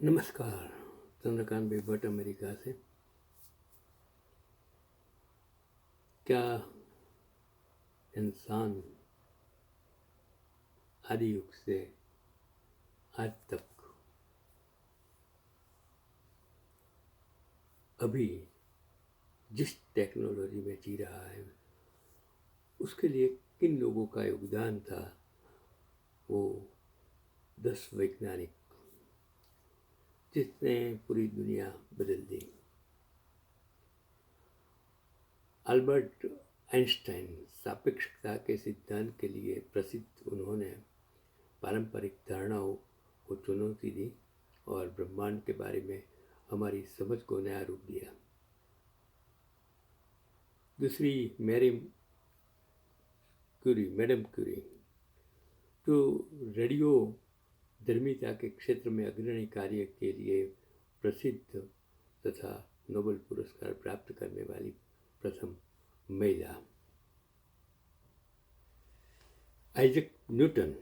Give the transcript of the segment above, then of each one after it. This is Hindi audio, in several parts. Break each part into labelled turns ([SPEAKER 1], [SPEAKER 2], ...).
[SPEAKER 1] नमस्कार। चंद्रकांत भाई भट्ट अमेरिका से। क्या इंसान आदि युग से आज तक अभी जिस टेक्नोलॉजी में जी रहा है उसके लिए किन लोगों का योगदान था, वो 10 वैज्ञानिक जिसने पूरी दुनिया बदल दी। अल्बर्ट आइंस्टाइन सापेक्षता के सिद्धांत के लिए प्रसिद्ध। उन्होंने पारंपरिक धारणाओं को चुनौती दी और ब्रह्मांड के बारे में हमारी समझ को नया रूप दिया। दूसरी मैडम क्यूरी, जो रेडियो धर्मिता के क्षेत्र में अग्रणी कार्य के लिए प्रसिद्ध तथा नोबेल पुरस्कार प्राप्त करने वाली प्रथम महिला। आइजैक न्यूटन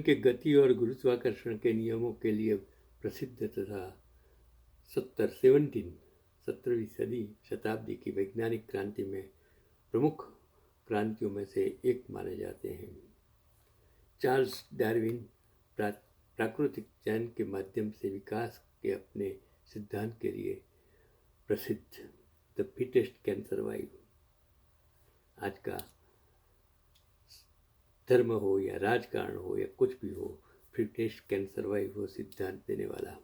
[SPEAKER 1] के गति और गुरुत्वाकर्षण के नियमों के लिए प्रसिद्ध तथा 17वीं शताब्दी की वैज्ञानिक क्रांति में प्रमुख क्रांतियों में से एक माने जाते हैं। चार्ल्स डार्विन प्राकृतिक चयन के माध्यम से विकास के अपने सिद्धांत के लिए प्रसिद्ध। The fittest can survive. आज का धर्म हो या राजकारण हो या कुछ भी हो, फिटेस्ट कैन सर्वाइव वो सिद्धांत देने वाला।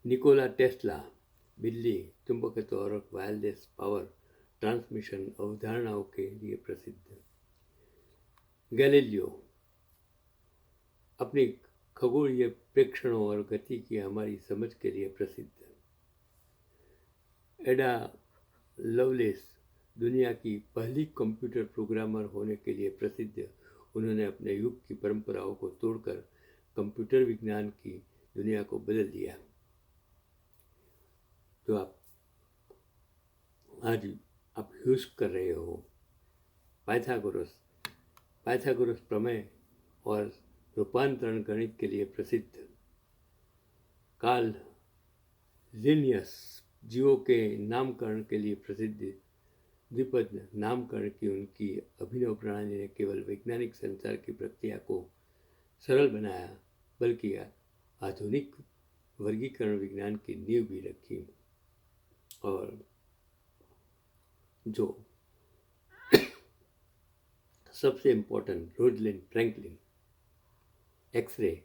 [SPEAKER 1] निकोला टेस्ला बिजली, चुंबकत्व और वायरलेस पावर ट्रांसमिशन अवधारणाओं के लिए प्रसिद्ध। गैलीलियो अपनी खगोलीय प्रेक्षणों और गति की हमारी समझ के लिए प्रसिद्ध। एडा लवलेस दुनिया की पहली कंप्यूटर प्रोग्रामर होने के लिए प्रसिद्ध। उन्होंने अपने युग की परंपराओं को तोड़कर कंप्यूटर विज्ञान की दुनिया को बदल दिया। तो आज आप यूज कर रहे हो पाइथागोरस प्रमेय और रूपांतरण गणित के लिए प्रसिद्ध। कार्ल लिनियस जीवों के नामकरण के लिए प्रसिद्ध। द्विपद नामकरण की उनकी अभिनव प्रणाली ने केवल वैज्ञानिक संचार की प्रक्रिया को सरल बनाया, बल्कि आधुनिक वर्गीकरण विज्ञान की नींव भी रखी। और जो सबसे important, Rosalind Franklin X-ray,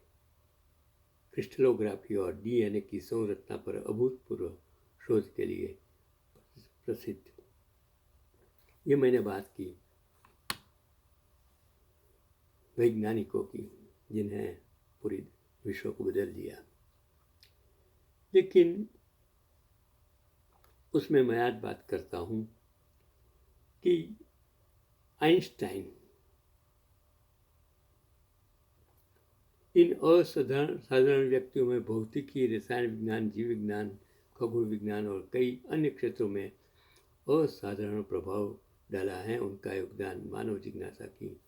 [SPEAKER 1] crystallography और डीएनए की संरचना पर अभूतपूर्व शोध के लिए प्रसिद्ध। ये मैंने बात की वैज्ञानिकों की जिन्हें पूरी विश्व को बदल दिया। लेकिन उसमें मैं आज बात करता हूँ कि आइंस्टाइन इन असाधारण व्यक्तियों में भौतिकी, रसायन विज्ञान, जीव विज्ञान, खगोल विज्ञान और कई अन्य क्षेत्रों में असाधारण प्रभाव डाला है। उनका योगदान मानव जिज्ञासा की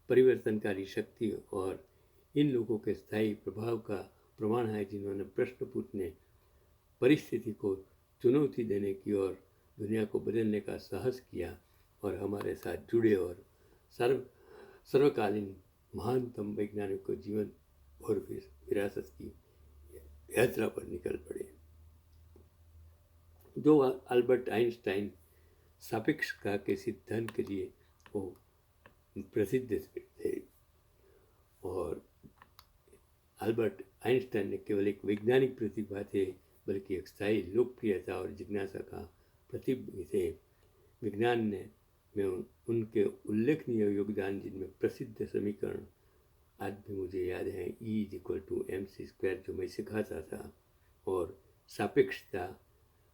[SPEAKER 1] परिवर्तनकारी शक्ति और इन लोगों के स्थायी प्रभाव का प्रमाण है, जिन्होंने प्रश्न पूछने, परिस्थिति को चुनौती देने की और दुनिया को बदलने का साहस किया और हमारे साथ जुड़े और सर्वकालीन महानतम वैज्ञानिक जीवन और विरासत की यात्रा पर निकल पड़े। जो अल्बर्ट आइंस्टाइन सापेक्षता के सिद्धांत के लिए वो प्रसिद्ध थे, और अल्बर्ट आइंस्टाइन ने केवल एक वैज्ञानिक प्रतिभा थे, बल्कि एक स्थायी लोकप्रियता और जिज्ञासा का प्रतीक थे। विज्ञान में उनके उल्लेखनीय योगदान, जिनमें प्रसिद्ध समीकरण आज भी मुझे याद है, E=mc², जो मैं सिखाता था, और सापेक्षता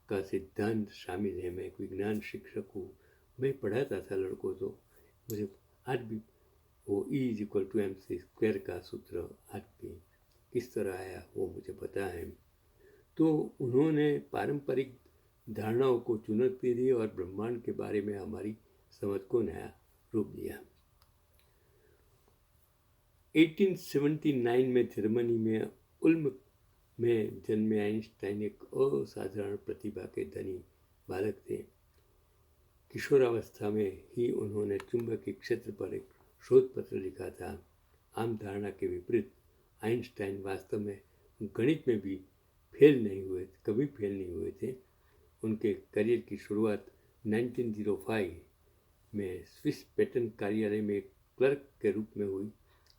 [SPEAKER 1] का सिद्धांत शामिल है। मैं एक विज्ञान शिक्षक हूँ, मैं पढ़ाता था लड़कों, तो मुझे आज भी वो E=mc² का सूत्र आज भी किस तरह आया वो मुझे पता है। तो उन्होंने पारंपरिक धारणाओं को चुनौती दी और ब्रह्मांड के बारे में हमारी समझ को नया रूप दिया। 1879 में जर्मनी में उल्म में जन्मे आइंस्टाइन एक असाधारण प्रतिभा के धनी बालक थे। किशोरावस्था में ही उन्होंने चुंबकीय क्षेत्र पर एक शोध पत्र लिखा था। आम धारणा के विपरीत आइंस्टाइन वास्तव में गणित में भी कभी फेल नहीं हुए थे। उनके करियर की शुरुआत 1905 में स्विस पेटेंट कार्यालय में एक क्लर्क के रूप में हुई,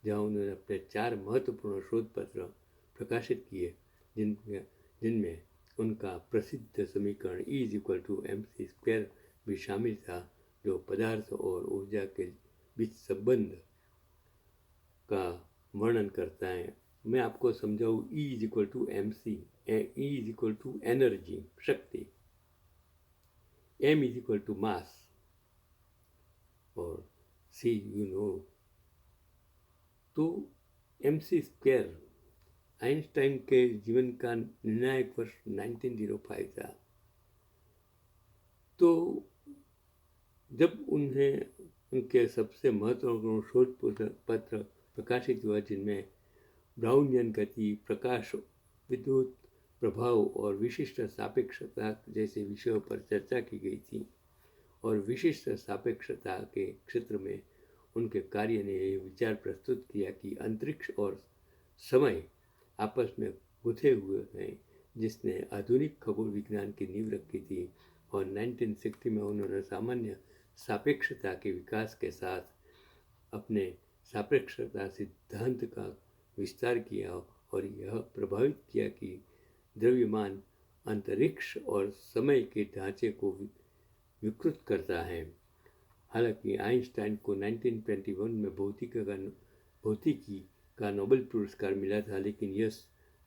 [SPEAKER 1] जहां उन्होंने अपने 4 महत्वपूर्ण शोध पत्र प्रकाशित किए, जिनमें उनका प्रसिद्ध समीकरण E=mc² भी शामिल था, जो पदार्थ और ऊर्जा के बीच संबंध का वर्णन करता है। मैं आपको समझाऊँ, E=mc, E=एनर्जी, शक्ति, m=मास और c तो mc²। आइंस्टाइन के जीवन का निर्णायक वर्ष 1905 था। तो जब उनके सबसे महत्वपूर्ण शोध पत्र प्रकाशित हुआ, जिनमें ब्राउनियन गति, प्रकाश, विद्युत प्रभाव और विशिष्ट सापेक्षता जैसे विषयों पर चर्चा की गई थी, और विशिष्ट सापेक्षता के क्षेत्र में उनके कार्य ने यह विचार प्रस्तुत किया कि अंतरिक्ष और समय आपस में गुथे हुए हैं, जिसने आधुनिक खगोल विज्ञान की नींव रखी थी। और 1960 में उन्होंने सामान्य सापेक्षता के विकास के साथ अपने सापेक्षता सिद्धांत का विस्तार किया और यह प्रभावित किया कि द्रव्यमान अंतरिक्ष और समय के ढांचे को विकृत करता है। हालांकि आइंस्टाइन को 1921 में भौतिकी का नोबेल पुरस्कार मिला था, लेकिन यह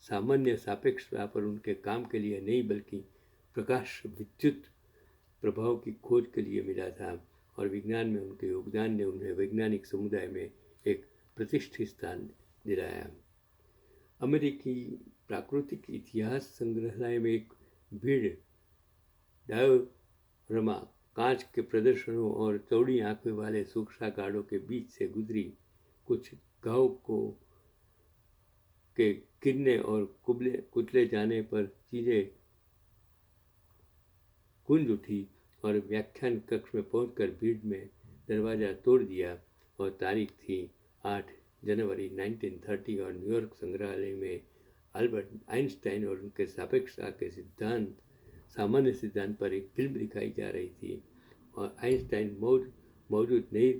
[SPEAKER 1] सामान्य सापेक्षता पर उनके काम के लिए नहीं, बल्कि प्रकाश विद्युत प्रभाव की खोज के लिए मिला था। और विज्ञान में उनके योगदान ने उन्हें वैज्ञानिक समुदाय में एक प्रतिष्ठित स्थान दिलाया। अमेरिकी प्राकृतिक इतिहास संग्रहालय में एक भीड़ डायोरमा कांच के प्रदर्शनों और चौड़ी आंखों वाले सूक्ष्माकारों के बीच से गुजरी। कुछ घाव के गिरने और कुचले जाने पर चीजें गूंज उठी और व्याख्यान कक्ष में पहुंचकर भीड़ में दरवाजा तोड़ दिया। और तारीख थी 8 जनवरी 1930 और न्यूयॉर्क संग्रहालय में अल्बर्ट आइंस्टाइन और उनके सापेक्षता के सामान्य सिद्धांत पर एक फिल्म दिखाई जा रही थी। और आइंस्टाइन मौजूद नहीं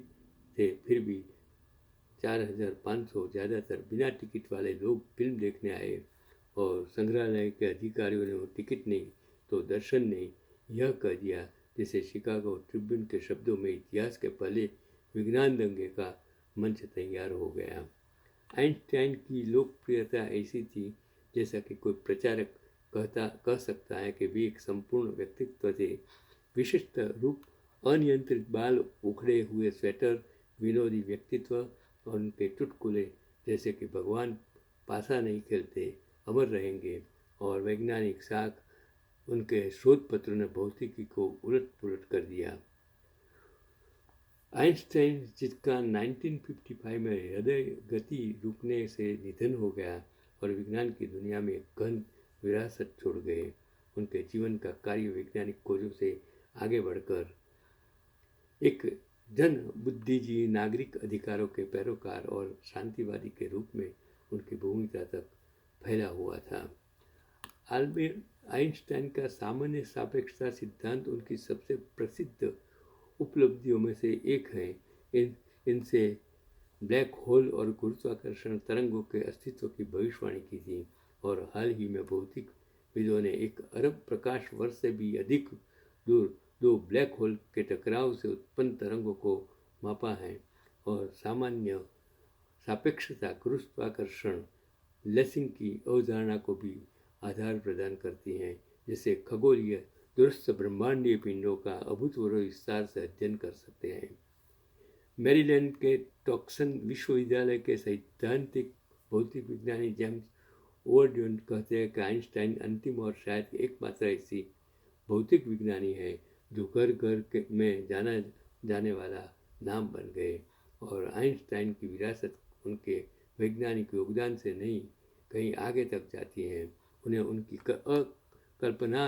[SPEAKER 1] थे, फिर भी 4500 ज़्यादातर बिना टिकट वाले लोग फिल्म देखने आए। और संग्रहालय के अधिकारियों ने वो टिकट नहीं तो दर्शन नहीं यह कह दिया, जिसे शिकागो ट्रिब्यून के शब्दों में इतिहास के पहले विज्ञान दंगे का मंच तैयार हो गया। आइंस्टाइन की लोकप्रियता ऐसी थी जैसा कि कोई प्रचारक कह सकता है कि वे एक संपूर्ण व्यक्तित्व थे। विशिष्ट रूप, अनियंत्रित बाल, उखड़े हुए स्वेटर, विनोदी व्यक्तित्व और उनके चुटकुले जैसे कि भगवान पासा नहीं खेलते, अमर रहेंगे, और वैज्ञानिक साख, उनके शोध पत्र ने भौतिकी को उलट पुलट कर दिया। आइंस्टाइन, जिसका 1955 में हृदय गति रुकने से निधन हो गया और विज्ञान की दुनिया में गहन विरासत छोड़ गए, उनके जीवन का कार्य वैज्ञानिक खोजों से आगे बढ़कर एक जन बुद्धिजीवी, नागरिक अधिकारों के पैरोकार और शांतिवादी के रूप में उनकी भूमिका तक फैला हुआ था। अल्बर्ट आइंस्टाइन का सामान्य सापेक्षता सिद्धांत उनकी सबसे प्रसिद्ध उपलब्धियों में से एक है। इनसे ब्लैक होल और गुरुत्वाकर्षण तरंगों के अस्तित्व की भविष्यवाणी की थी। और हाल ही में भौतिक विदों ने 1 अरब प्रकाश वर्ष से भी अधिक दूर 2 ब्लैक होल के टकराव से उत्पन्न तरंगों को मापा है। और सामान्य सापेक्षता गुरुत्वाकर्षण लेसिंग की अवधारणा को भी आधार प्रदान करती हैं, जिससे खगोलीय दूरस्थ ब्रह्मांडीय पिंडों का अभूतपूर्व विस्तार से अध्ययन कर सकते हैं। मैरीलैंड के टॉक्सन विश्वविद्यालय के सैद्धांतिक भौतिक विज्ञानी जेम्स ओवरड्यून कहते हैं कि आइंस्टाइन अंतिम और शायद एकमात्र ऐसी भौतिक विज्ञानी है जो घर घर में जाना जाने वाला नाम बन गए। और आइंस्टाइन की विरासत उनके वैज्ञानिक योगदान से नहीं, कहीं आगे तक जाती हैं। उन्हें उनकी अकल्पनाशील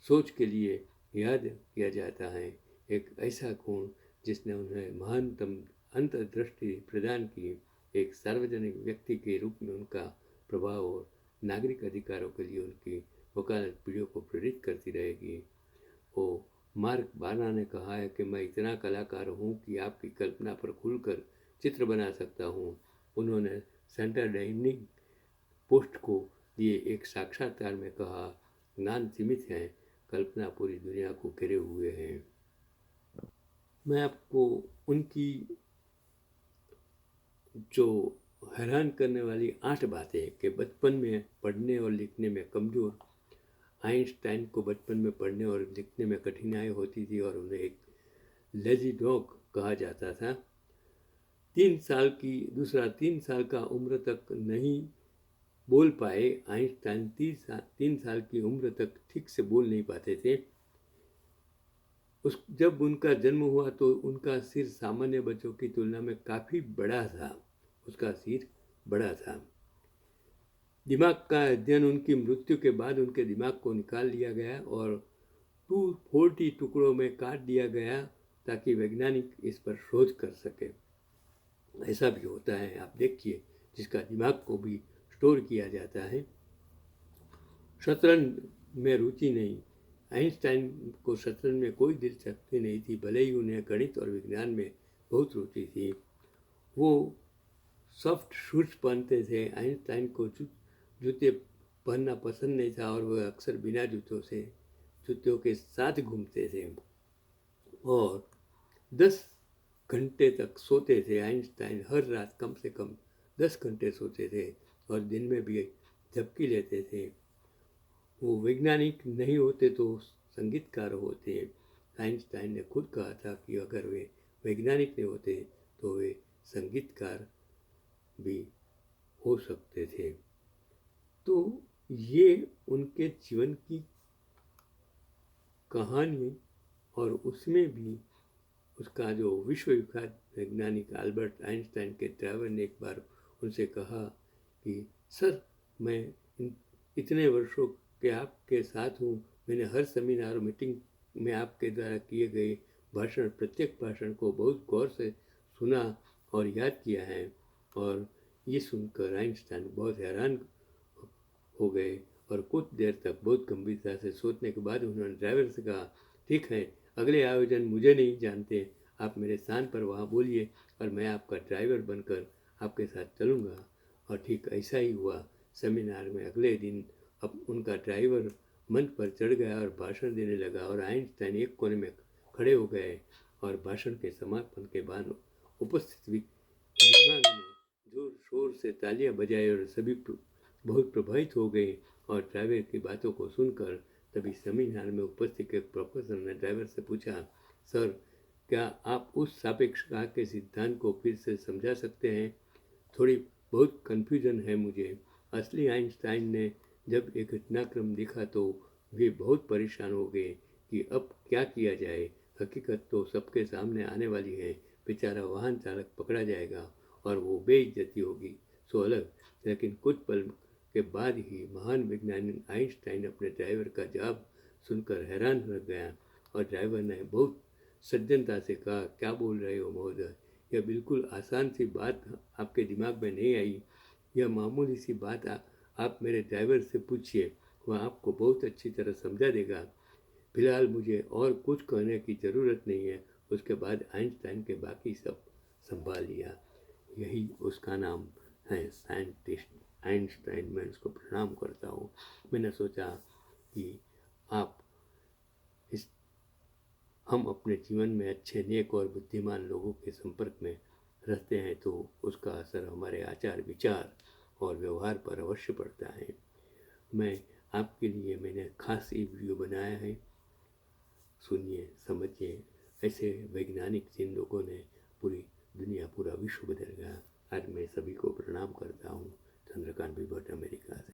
[SPEAKER 1] सोच के लिए याद किया जाता है। एक ऐसा गुण जिसने उन्हें महानतम अंतर्दृष्टि प्रदान की। एक सार्वजनिक व्यक्ति के रूप में उनका प्रभाव और नागरिक अधिकारों के लिए उनकी वकालत पीढ़ियों को प्रेरित करती रहेगी। वो मार्क बाना ने कहा है कि मैं इतना कलाकार हूँ कि आपकी कल्पना पर खुलकर चित्र बना सकता हूँ। उन्होंने सैटरडे इवनिंग पोस्ट को दिए एक साक्षात्कार में कहा, ज्ञान सीमित है, कल्पना पूरी दुनिया को घेरे हुए है। मैं आपको उनकी जो हैरान करने वाली 8 बातें कि बचपन में पढ़ने और लिखने में कमज़ोर आइंस्टाइन को बचपन में पढ़ने और लिखने में कठिनाई होती थी और उन्हें एक लेजी डॉग कहा जाता था। 3 साल का उम्र तक नहीं बोल पाए आइंस्टाइन। 3 साल की उम्र तक ठीक से बोल नहीं पाते थे। जब उनका जन्म हुआ तो उनका सिर सामान्य बच्चों की तुलना में काफ़ी बड़ा था। उसका सिर बड़ा था। दिमाग का अध्ययन उनकी मृत्यु के बाद उनके दिमाग को निकाल लिया गया और 240 टुकड़ों में काट दिया गया ताकि वैज्ञानिक इस पर शोध कर सके। ऐसा भी होता है, आप देखिए, जिसका दिमाग को भी स्टोर किया जाता है। शतरंज में रुचि नहीं। आइंस्टाइन को शतरंज में कोई दिलचस्पी नहीं थी, भले ही उन्हें गणित और विज्ञान में बहुत रुचि थी। वो सॉफ्ट शूज पहनते थे। आइंस्टाइन को जूते पहनना पसंद नहीं था और वह अक्सर बिना जूतों के साथ घूमते थे और 10 घंटे तक सोते थे। आइंस्टाइन हर रात कम से कम 10 घंटे सोते थे और दिन में भी झपकी लेते थे। वो वैज्ञानिक नहीं होते तो संगीतकार होते। आइंस्टाइन ने खुद कहा था कि अगर वे वैज्ञानिक नहीं होते तो वे संगीतकार भी हो सकते थे। तो ये उनके जीवन की कहानी और उसमें भी उसका जो विश्वविख्यात वैज्ञानिक अल्बर्ट आइंस्टाइन के ड्राइवर ने एक बार उनसे कहा कि सर, मैं इतने वर्षों के आपके साथ हूँ, मैंने हर सेमिनार और मीटिंग में आपके द्वारा किए गए प्रत्येक भाषण को बहुत गौर से सुना और याद किया है। और ये सुनकर आइंस्टाइन बहुत हैरान हो गए और कुछ देर तक बहुत गंभीरता से सोचने के बाद उन्होंने ड्राइवर से कहा, ठीक है, अगले आयोजन मुझे नहीं जानते, आप मेरे स्थान पर वहाँ बोलिए और मैं आपका ड्राइवर बनकर आपके साथ चलूँगा। और ठीक ऐसा ही हुआ। सेमिनार में अगले दिन अब उनका ड्राइवर मंच पर चढ़ गया और भाषण देने लगा और आइंस्टाइन एक कोने में खड़े हो गए और भाषण के समापन के बाद उपस्थित विद्वान ने जोर शोर से तालियां बजाई और सभी बहुत प्रभावित हो गए। और ड्राइवर की बातों को सुनकर तभी सेमिनार में उपस्थित एक प्रोफेसर ने ड्राइवर से पूछा, सर, क्या आप उस सापेक्षता के सिद्धांत को फिर से समझा सकते हैं? थोड़ी बहुत कन्फ्यूजन है मुझे। असली आइंस्टाइन ने जब एक घटनाक्रम देखा तो वे बहुत परेशान हो गए कि अब क्या किया जाए। हकीकत तो सबके सामने आने वाली है। बेचारा वाहन चालक पकड़ा जाएगा और वो बेइज्जती होगी सो अलग। लेकिन कुछ पल के बाद ही महान वैज्ञानिक आइंस्टाइन अपने ड्राइवर का जवाब सुनकर हैरान रह गया और ड्राइवर ने बहुत सज्जनता से कहा, क्या बोल रहे हो महोदय? यह बिल्कुल आसान सी बात आपके दिमाग में नहीं आई। यह मामूली सी बात आप मेरे ड्राइवर से पूछिए, वह आपको बहुत अच्छी तरह समझा देगा। फिलहाल मुझे और कुछ कहने की ज़रूरत नहीं है। उसके बाद आइंस्टाइन के बाकी सब संभाल लिया। यही उसका नाम है, साइंटिस्ट आइंस्टाइन। मैं उसको प्रणाम करता हूँ। मैंने सोचा कि हम अपने जीवन में अच्छे, नेक और बुद्धिमान लोगों के संपर्क में रहते हैं तो उसका असर हमारे आचार विचार और व्यवहार पर अवश्य पड़ता है। मैं आपके लिए मैंने खास ये वीडियो बनाया है, सुनिए, समझिए। ऐसे वैज्ञानिक जिन लोगों ने पूरी दुनिया, पूरा विश्व बदल गया। आज मैं सभी को प्रणाम करता हूँ। चंद्रकांत भट्ट, अमेरिका से।